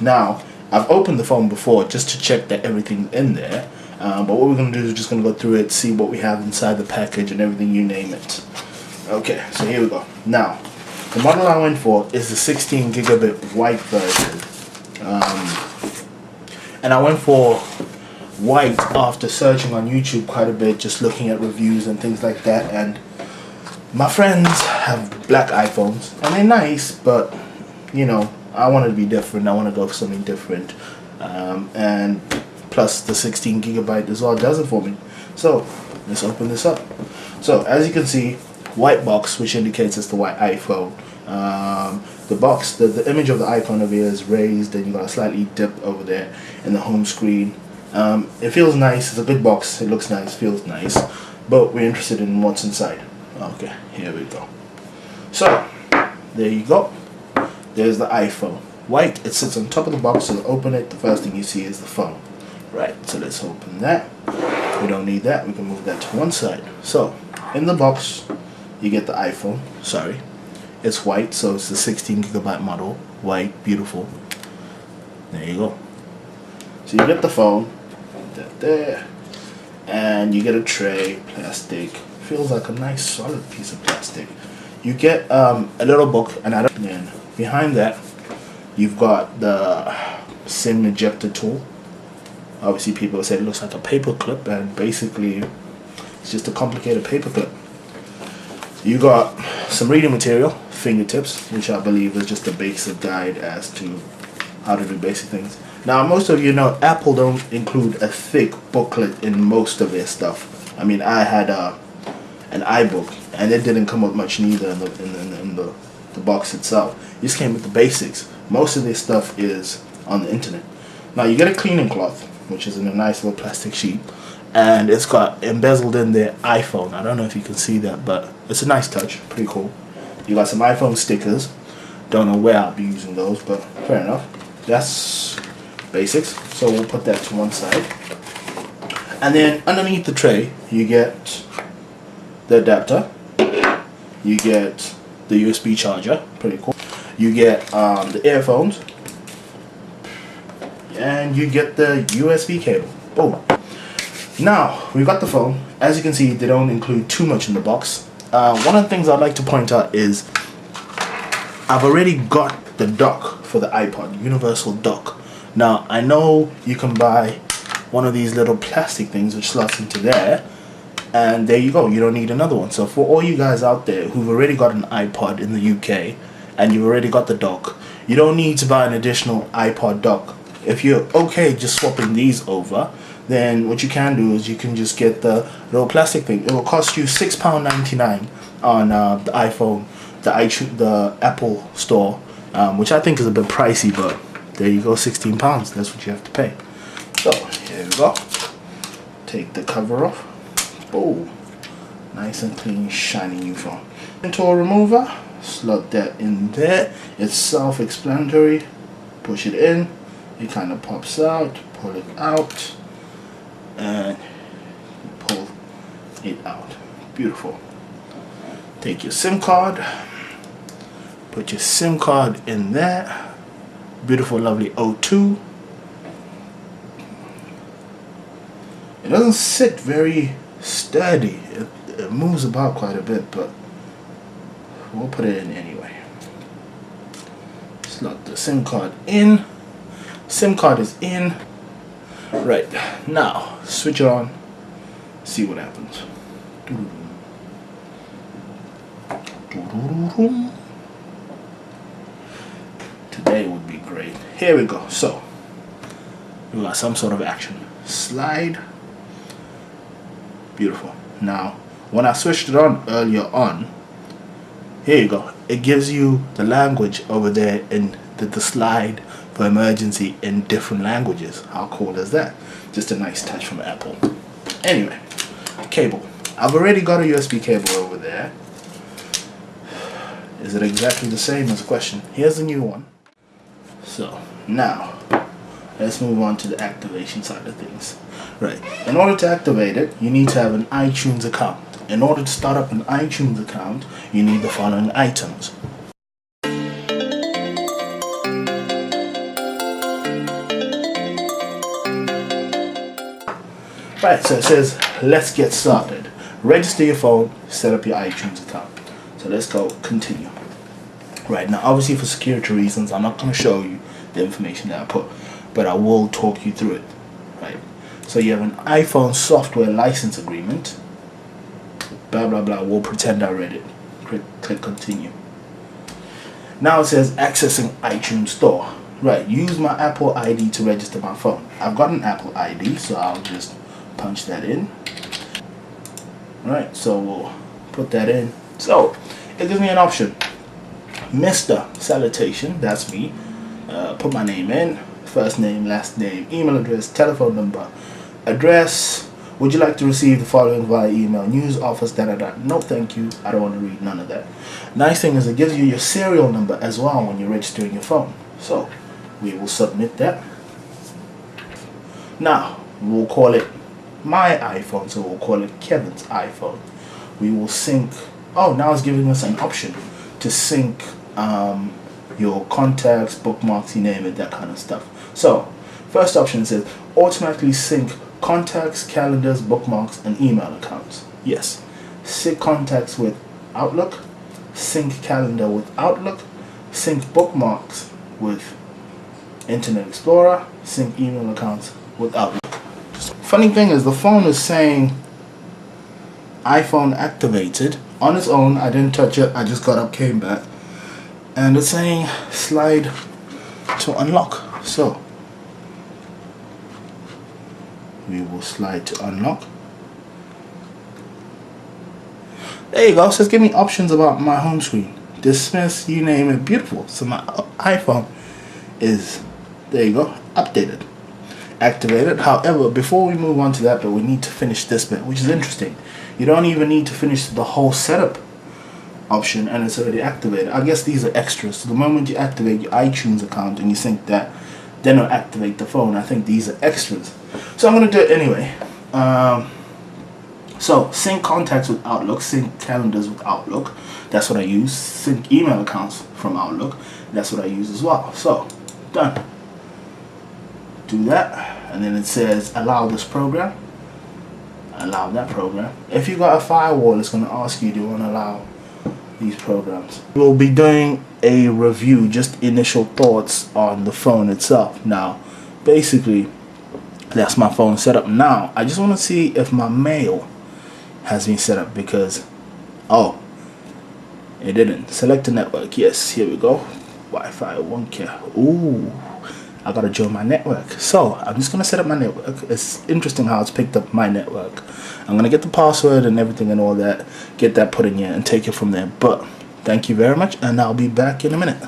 Now, I've opened the phone before just to check that everything's in there. But what we're going to do is just going to go through it, see what we have inside the package and everything, you name it. Okay, so here we go. Now, the model I went for is the 16 gigabit white version. And I went for white after searching on YouTube quite a bit, just looking at reviews and things like that. And my friends have black iPhones, and they're nice, but, you know, I wanted to be different. I want to go for something different. And plus the 16 gigabyte as well does it for me. So let's open this up. So as you can see, white box, which indicates it's the white iPhone. The box, the image of the iPhone over here is raised, and you got a slightly dip over there in the home screen. It feels nice. It's a good box. It looks nice, feels nice, but we're interested in what's inside. Okay, here we go. So there you go. There's the iPhone. White, it sits on top of the box, so to open it, the first thing you see is the phone. Right, so let's open that. We don't need that, we can move that to one side. So, in the box, you get the iPhone. Sorry, it's white, so it's the 16 gigabyte model. White, beautiful. There you go. So you get the phone, that there, and you get a tray, plastic. Feels like a nice solid piece of plastic. You get a little book, and behind that, you've got the SIM ejector tool. Obviously, people say it looks like a paper clip, and basically, it's just a complicated paper clip. You got some reading material, fingertips, which I believe is just a basic guide as to how to do basic things. Now, most of you know Apple don't include a thick booklet in most of their stuff. I mean, I had an iBook, and it didn't come with much neither in the box itself. It just came with the basics. Most of this stuff is on the internet. Now, you get a cleaning cloth, which is in a nice little plastic sheet, and it's got embezzled in their iPhone. I don't know if you can see that, but it's a nice touch, pretty cool. You got some iPhone stickers. Don't know where I'll be using those, but fair enough. That's basics, so we'll put that to one side. And then underneath the tray, you get the adapter, you get the USB charger, pretty cool. You get the earphones, and you get the USB cable. Boom. Now, we've got the phone. As you can see, they don't include too much in the box. One of the things I'd like to point out is I've already got the dock for the iPod, universal dock. Now, I know you can buy one of these little plastic things which slots into there, and there you go. You don't need another one. So for all you guys out there who've already got an iPod in the UK and you've already got the dock, you don't need to buy an additional iPod dock. If you're okay just swapping these over, then what you can do is you can just get the little plastic thing. It will cost you £6.99 on the iPhone, the Apple store, which I think is a bit pricey, but there you go, £16. That's what you have to pay. So here we go. Take the cover off. Oh, nice and clean, shiny new phone. Tool remover. Slot that in there. It's self-explanatory. Push it in. It kind of pops out. Pull it out. And pull it out. Beautiful. Take your SIM card. Put your SIM card in there. Beautiful, lovely O2. It doesn't sit very sturdy. It moves about quite a bit, but we'll put it in anyway. Slot the SIM card in. SIM card is in. Right, now switch it on, see what happens. Today would be great. Here we go. So we got some sort of action. Slide. Beautiful. Now when I switched it on earlier on, here you go, it gives you the language over there in the slide for emergency in different languages. How cool is that? Just a nice touch from Apple. Anyway, cable. I've already got a USB cable over there. Is it exactly the same as the question? Here's the new one. So now let's move on to the activation side of things. Right, in order to activate it, you need to have an iTunes account. In order to start up an iTunes account, you need the following items. Right, so it says let's get started. Register your phone, set up your iTunes account. So let's go continue. Right, now obviously for security reasons I'm not going to show you the information that I put, but I will talk you through it. Right, so you have an iPhone software license agreement, blah blah blah. We'll pretend I read it. Click continue. Now it says accessing iTunes store. Right, use my Apple ID to register my phone. I've got an Apple ID, so I'll just punch that in. Right, so we'll put that in. So it gives me an option. Mr. Salutation, that's me. Put my name in, first name, last name, email address, telephone number, address. Would you like to receive the following via email? News, office, da da da. No, thank you. I don't want to read none of that. Nice thing is it gives you your serial number as well when you're registering your phone. So we will submit that. Now we'll call it my iPhone, so we'll call it Kevin's iPhone. We will sync. Oh, now it's giving us an option to sync your contacts, bookmarks, you name it, that kind of stuff. So first option says automatically sync contacts, calendars, bookmarks, and email accounts. Yes. Sync contacts with Outlook, sync calendar with Outlook, sync bookmarks with Internet Explorer, sync email accounts with Outlook. Funny thing is the phone is saying iPhone activated on its own. I didn't touch it, I just got up, came back, and it's saying slide to unlock. So we will slide to unlock. There you go. So it's giving me options about my home screen. Dismiss, you name it, beautiful. So my iPhone is, there you go, updated, activated. However, before we move on to that bit, we need to finish this bit, which is interesting. You don't even need to finish the whole setup option and it's already activated. I guess these are extras. So the moment you activate your iTunes account and you sync that, then it'll activate the phone. I think these are extras. So I'm going to do it anyway. So sync contacts with Outlook, sync calendars with Outlook. That's what I use. Sync email accounts from Outlook. That's what I use as well. So done. Do that, and then it says allow this program. Allow that program. If you got a firewall, it's going to ask you, do you want to allow these programs? We'll be doing a review, just initial thoughts on the phone itself. Now, basically, that's my phone set up. Now, I just want to see if my mail has been set up because, oh, it didn't. Select a network. Yes, here we go. Wi-Fi 1K. Ooh, I gotta join my network. So I'm just gonna set up my network. It's interesting how it's picked up my network. I'm gonna get the password and everything and all that, get that put in here and take it from there. But thank you very much, and I'll be back in a minute.